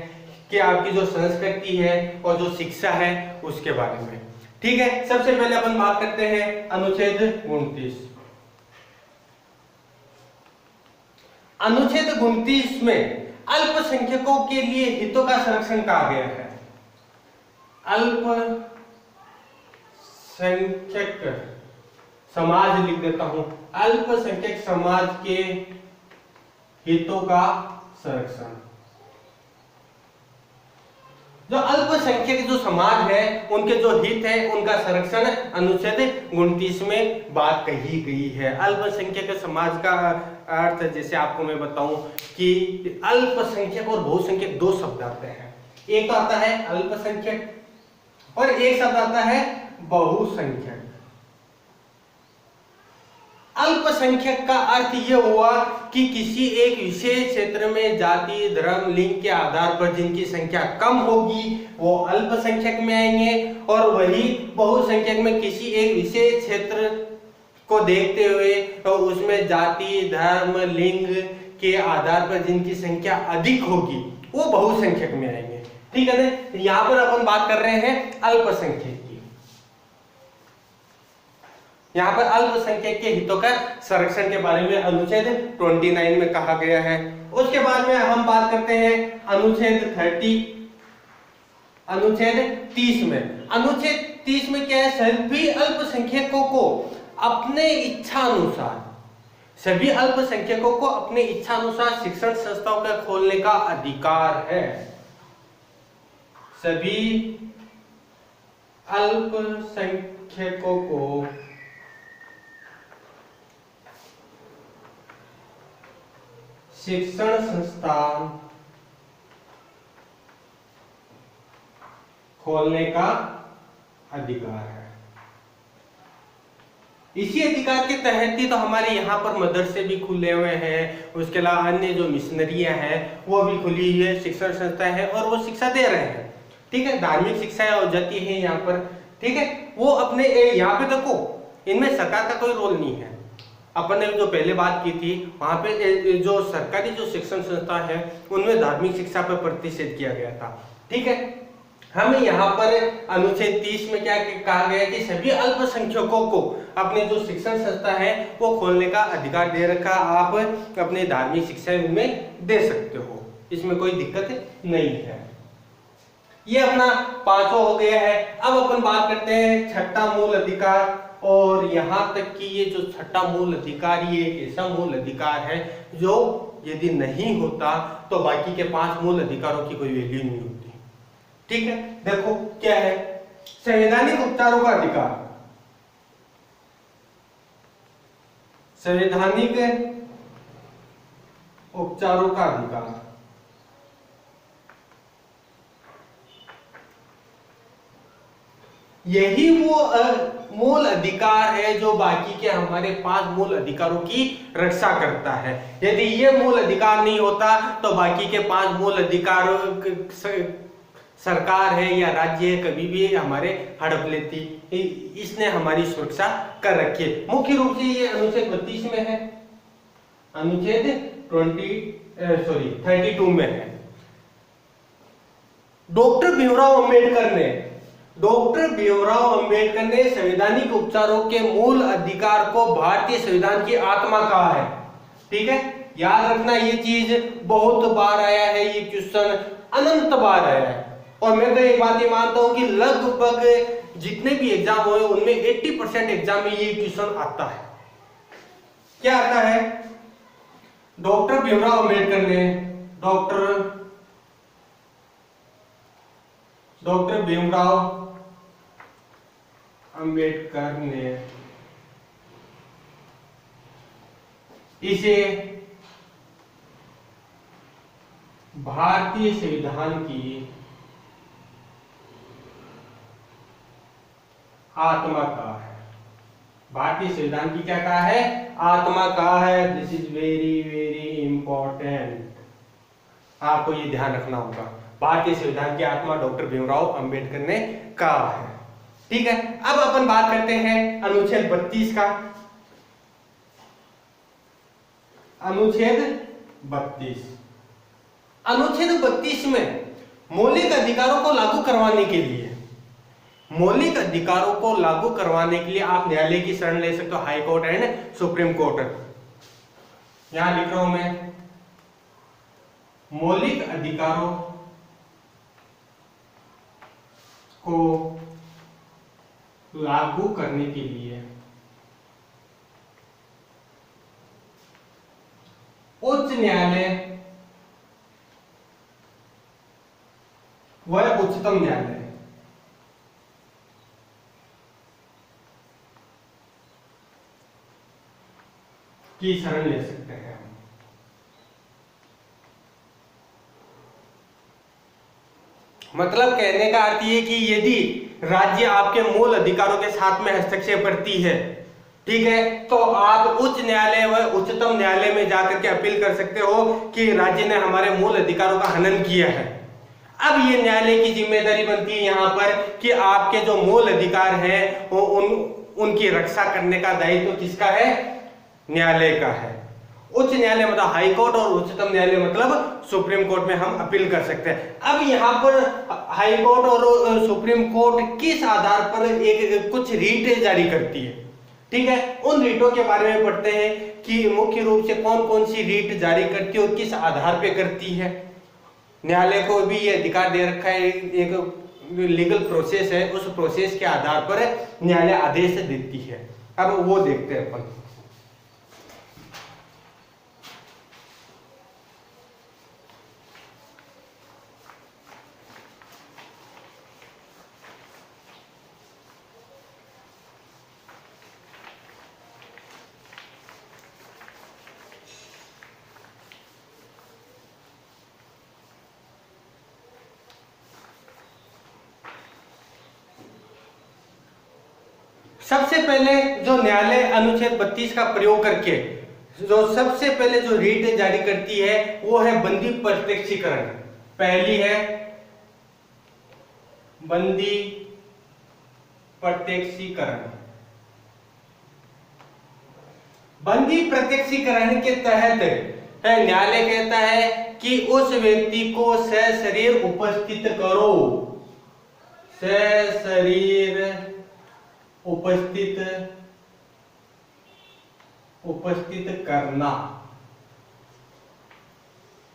[SPEAKER 1] कि आपकी जो संस्कृति है और जो शिक्षा है उसके बारे में। ठीक है, सबसे पहले अपन बात करते हैं अनुच्छेद 29। अनुच्छेद 29 में अल्पसंख्यकों के लिए हितों का संरक्षण कहा गया है। अल्पसंख्यक समाज लिख देता हूं, अल्पसंख्यक समाज के हितों का संरक्षण। जो अल्पसंख्यक जो समाज है उनके जो हित है उनका संरक्षण अनुच्छेद 29 में बात कही गई है। अल्पसंख्यक समाज का अर्थ जैसे आपको मैं बताऊं कि अल्पसंख्यक और बहुसंख्यक दो शब्द आते हैं, एक आता है अल्पसंख्यक और एक शब्द आता है बहुसंख्यक। अल्पसंख्यक का अर्थ यह हुआ कि किसी एक विशेष क्षेत्र में जाति, धर्म, लिंग के आधार पर जिनकी संख्या कम होगी वो अल्पसंख्यक में आएंगे, और वही बहुसंख्यक में किसी एक विशेष क्षेत्र को देखते हुए तो उसमें जाति, धर्म, लिंग के आधार पर जिनकी संख्या अधिक होगी वो बहुसंख्यक में आएंगे। ठीक है ना, यहां पर अपन बात कर रहे हैं अल्पसंख्यक की। यहां पर अल्पसंख्यक के हितों का संरक्षण के बारे में अनुच्छेद 29 में कहा गया है। उसके बाद में हम बात करते हैं अनुच्छेद 30, अनुच्छेद 30 में। अनुच्छेद 30 में क्या है, सभी अल्पसंख्यकों को अपने इच्छा अनुसार, सभी अल्पसंख्यकों को अपने इच्छा अनुसार शिक्षण संस्थाओं का खोलने का अधिकार है। सभी अल्पसंख्यकों को शिक्षण संस्थान खोलने का अधिकार है। इसी अधिकार के तहत ही तो हमारे यहाँ पर मदरसे भी खुले हुए हैं, उसके अलावा अन्य जो मिशनरियां हैं वो भी खुली हुई है, शिक्षण संस्था है और वो शिक्षा दे रहे हैं। ठीक है, धार्मिक शिक्षाएं हो जाती है यहाँ पर। ठीक है, वो अपने यहाँ पे देखो, इनमें सरकार का कोई रोल नहीं है। अपन ने जो पहले बात की थी वहां पे जो सरकारी जो शिक्षण संस्था है उनमें धार्मिक शिक्षा पर प्रतिषेध किया गया था। ठीक है, हमें यहाँ पर अनुच्छेद 30 में क्या कहा गया है कि सभी अल्पसंख्यकों को अपने जो शिक्षण संस्था है वो खोलने का अधिकार दे रखा, आप अपने धार्मिक शिक्षा उनमें दे सकते हो, इसमें कोई दिक्कत नहीं है। ये अपना पांचवा हो गया है। अब अपन बात करते हैं छठा मूल अधिकार, और यहां तक कि ये जो छठा मूल अधिकार ये एक ऐसा मूल अधिकार है जो यदि नहीं होता तो बाकी के 5 मूल अधिकारों की कोई वैल्यू नहीं होती। ठीक है, देखो क्या है, संवैधानिक उपचारों का अधिकार। संवैधानिक उपचारों का अधिकार यही वो मूल अधिकार है जो बाकी के हमारे 5 मूल अधिकारों की रक्षा करता है। यदि ये मूल अधिकार नहीं होता तो बाकी के 5 मूल अधिकारों सरकार है या राज्य है कभी भी हमारे हड़प लेती। इसने हमारी सुरक्षा कर रखी है। मुख्य रूप से ये अनुच्छेद 32 में है, अनुच्छेद 32 में है। डॉक्टर भीमराव अंबेडकर ने संवैधानिक उपचारों के मूल अधिकार को भारतीय संविधान की आत्मा कहा है। ठीक है, याद रखना ये चीज बहुत बार आया है, ये क्वेश्चन अनंत बार आया है। और मैं तो एक बात ये मानता हूं कि लगभग जितने भी एग्जाम हुए उनमें 80% एग्जाम में ये क्वेश्चन आता है। क्या आता है, डॉक्टर भीमराव अंबेडकर ने डॉक्टर भीमराव अंबेडकर ने इसे भारतीय संविधान की आत्मा कहा है। भारतीय संविधान की क्या कहा है, आत्मा कहा है। This is very very important, आपको ये ध्यान रखना होगा। भारतीय संविधान की आत्मा डॉक्टर भीमराव अंबेडकर ने कहा है। ठीक है, अब अपन बात करते हैं अनुच्छेद 32 का। अनुच्छेद 32 में मौलिक अधिकारों को लागू करवाने के लिए आप न्यायालय की शरण ले सकते हो, high court and supreme court. यहां लिख रहा हूं मैं, मौलिक अधिकारों को लागू करने के लिए उच्च न्यायालय व उच्चतम न्यायालय की शरण ले सकते हैं। मतलब कहने का अर्थ ये कि यदि राज्य आपके मूल अधिकारों के साथ में हस्तक्षेप करती है, ठीक है, तो आप उच्च न्यायालय व उच्चतम न्यायालय में जाकर के अपील कर सकते हो कि राज्य ने हमारे मूल अधिकारों का हनन किया है। अब ये न्यायालय की जिम्मेदारी बनती है यहाँ पर कि आपके जो मूल अधिकार हैं वो उनकी रक्षा करने का दायित्व किसका है, न्यायालय का है। उच्च न्यायालय मतलब हाई कोर्ट और उच्चतम न्यायालय मतलब सुप्रीम कोर्ट में हम अपील कर सकते हैं। अब यहाँ पर हाई कोर्ट और सुप्रीम कोर्ट किस आधार पर एक कुछ रीट जारी करती है, ठीक है, उन रीटों के बारे में पढ़ते हैं कि मुख्य रूप से कौन कौन सी रीट जारी करती है और किस आधार पे करती है। न्यायालय को भी ये अधिकार दे रखा है, एक लीगल प्रोसेस है, उस प्रोसेस के आधार पर न्यायालय आदेश देती है। अब वो देखते हैं अपन। सबसे पहले जो न्यायालय अनुच्छेद 32 का प्रयोग करके जो सबसे पहले जो रीट जारी करती है वो है बंदी प्रत्यक्षीकरण। पहली है बंदी प्रत्यक्षीकरण। बंदी प्रत्यक्षीकरण के तहत न्यायालय कहता है कि उस व्यक्ति को सशरीर उपस्थित करो, सशरीर उपस्थित करना।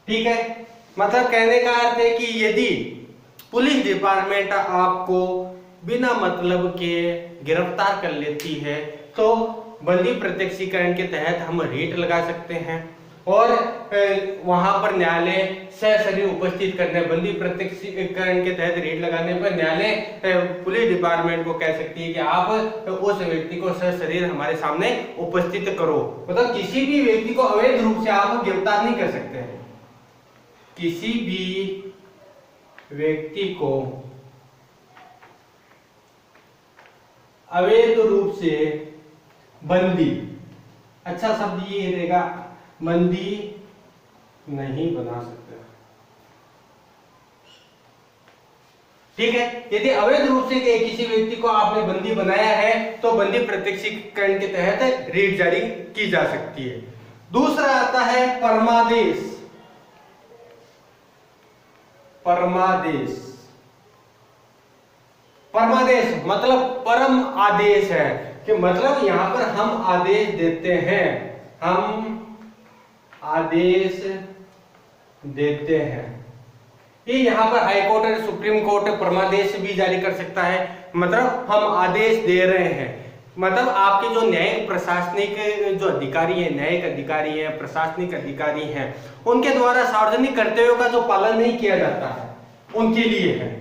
[SPEAKER 1] ठीक है, मतलब कहने का अर्थ है कि यदि पुलिस डिपार्टमेंट आपको बिना मतलब के गिरफ्तार कर लेती है तो बंदी प्रत्यक्षीकरण के तहत हम रेट लगा सकते हैं और वहां पर न्यायालय सशरीर उपस्थित करने, बंदी प्रत्यक्षीकरण के तहत रेट लगाने पर न्यायालय पुलिस डिपार्टमेंट को कह सकती है कि आप उस व्यक्ति को सशरीर हमारे सामने उपस्थित करो। मतलब किसी भी व्यक्ति को अवैध रूप से आप गिरफ्तार नहीं कर सकते हैं। किसी भी व्यक्ति को अवैध रूप से बंदी, अच्छा शब्द ये रहेगा, बंदी नहीं बना सकते। ठीक है, यदि अवैध रूप से किसी व्यक्ति को आपने बंदी बनाया है तो बंदी प्रत्यक्षीकरण के तहत रीट जारी की जा सकती है। दूसरा आता है परमादेश। परमादेश, परमादेश मतलब परम आदेश है कि मतलब यहां पर हम आदेश देते हैं, हम आदेश देते हैं। ये यहाँ पर हाई कोर्ट और सुप्रीम कोर्ट परमादेश भी जारी कर सकता है। मतलब हम आदेश दे रहे हैं, मतलब आपके जो न्यायिक प्रशासनिक जो अधिकारी है, न्यायिक अधिकारी है, प्रशासनिक अधिकारी हैं, उनके द्वारा सार्वजनिक कर्तव्यों का जो पालन नहीं किया जाता है उनके लिए है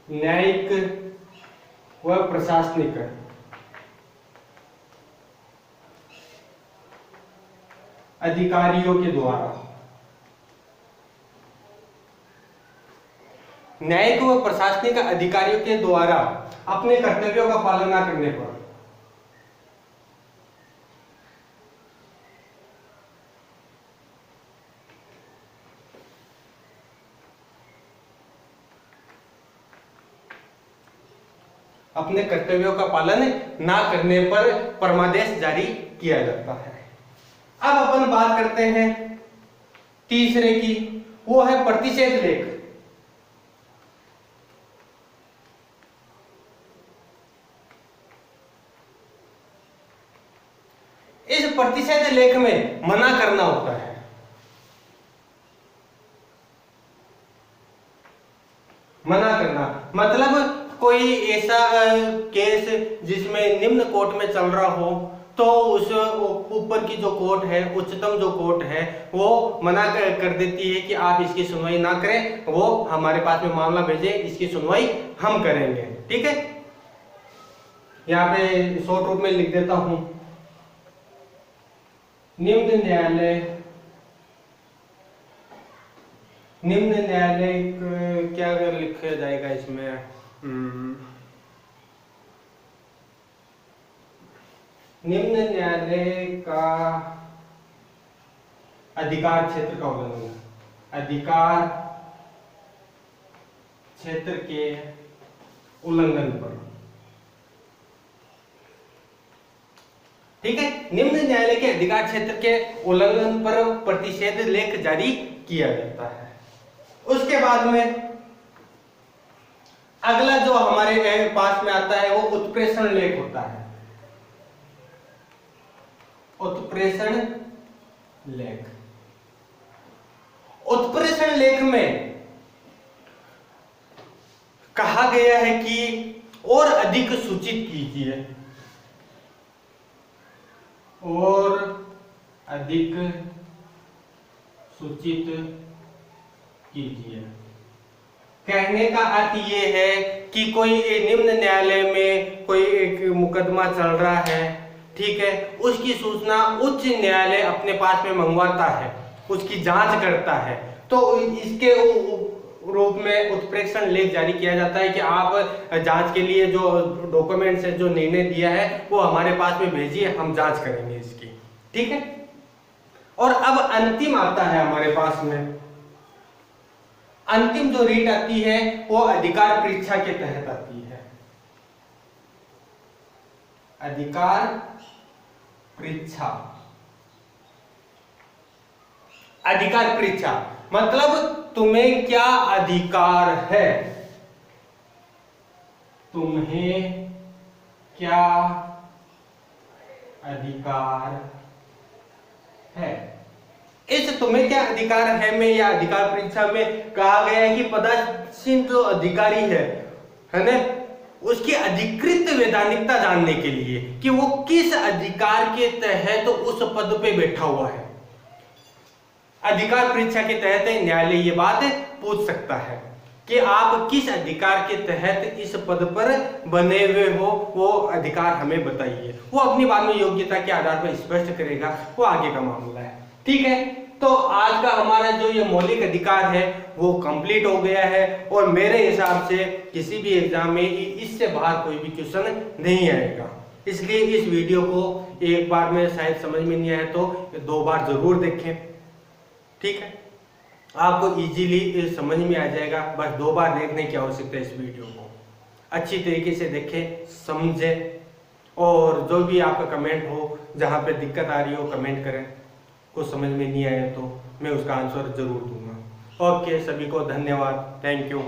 [SPEAKER 1] न्यायिक व प्रशासनिक अधिकारियों के द्वारा, न्यायिक व प्रशासनिक अधिकारियों के द्वारा अपने कर्तव्यों का पालन न करने पर अपने कर्तव्यों का पालन ना करने पर परमादेश जारी किया जाता है। अब अपन बात करते हैं तीसरे की, वो है प्रतिषेध लेख। इस प्रतिषेध लेख में मना करना होता है। मना करना मतलब कोई ऐसा केस जिसमें निम्न कोर्ट में चल रहा हो तो उस ऊपर की जो कोर्ट है, उच्चतम जो कोर्ट है, वो मना कर देती है कि आप इसकी सुनवाई ना करें, वो हमारे पास में मामला भेजे, इसकी सुनवाई हम करेंगे। ठीक है, यहाँ पे शॉर्ट रूप में लिख देता हूं, निम्न न्यायालय क्या लिखा जाएगा इसमें, निम्न न्यायालय का अधिकार क्षेत्र का उल्लंघन, अधिकार क्षेत्र के उल्लंघन पर। ठीक है, निम्न न्यायालय के अधिकार क्षेत्र के उल्लंघन पर प्रतिषेध लेख जारी किया जाता है। उसके बाद में अगला जो हमारे पास में आता है वो उत्प्रेषण लेख होता है। उत्प्रेषण लेख, उत्प्रेषण लेख में कहा गया है कि और अधिक सूचित कीजिए, और अधिक सूचित कीजिए। कहने का अर्थ ये है कि कोई निम्न न्यायालय में कोई एक मुकदमा चल रहा है, ठीक है, उसकी सूचना उच्च न्यायालय अपने पास में मंगवाता है, उसकी जांच करता है, तो इसके रूप में उत्प्रेक्षण लेख जारी किया जाता है कि आप जांच के लिए जो डॉक्यूमेंट्स है, जो निर्णय दिया है, वो हमारे पास में भेजिए, हम जांच करेंगे इसकी। ठीक है। और अब अंतिम आता है हमारे पास में, अंतिम जो रीट आती है वो अधिकार परीक्षा के तहत आती है। अधिकार परीक्षा, अधिकार परीक्षा मतलब तुम्हें क्या अधिकार है, तुम्हें क्या अधिकार है। इस तुम्हें क्या अधिकार है में या अधिकार परीक्षा में कहा गया है कि पदासीन जो अधिकारी है ना, उसकी अधिकृत वैधानिकता जानने के लिए कि वो किस अधिकार के तहत तो उस पद पे बैठा हुआ है। अधिकार परीक्षा के तहत न्यायालय ये बात पूछ सकता है कि आप किस अधिकार के तहत इस पद पर बने हुए हो, वो अधिकार हमें बताइए। वो अपनी बात में योग्यता के आधार पर स्पष्ट करेगा, वो आगे का मामला है। ठीक है। तो आज का हमारा जो ये मौलिक अधिकार है वो कंप्लीट हो गया है, और मेरे हिसाब से किसी भी एग्जाम में इससे बाहर कोई भी क्वेश्चन नहीं आएगा। इसलिए इस वीडियो को एक बार में शायद समझ में नहीं आया तो 2 बार जरूर देखें। ठीक है, आपको इजीली समझ में आ जाएगा। बस 2 बार देखने की आवश्यकता है। इस वीडियो को अच्छी तरीके से देखें, समझें, और जो भी आपका कमेंट हो, जहाँ पे दिक्कत आ रही हो कमेंट करें। कुछ समझ में नहीं आया तो मैं उसका आंसर जरूर दूंगा। ओके, सभी को धन्यवाद, थैंक यू।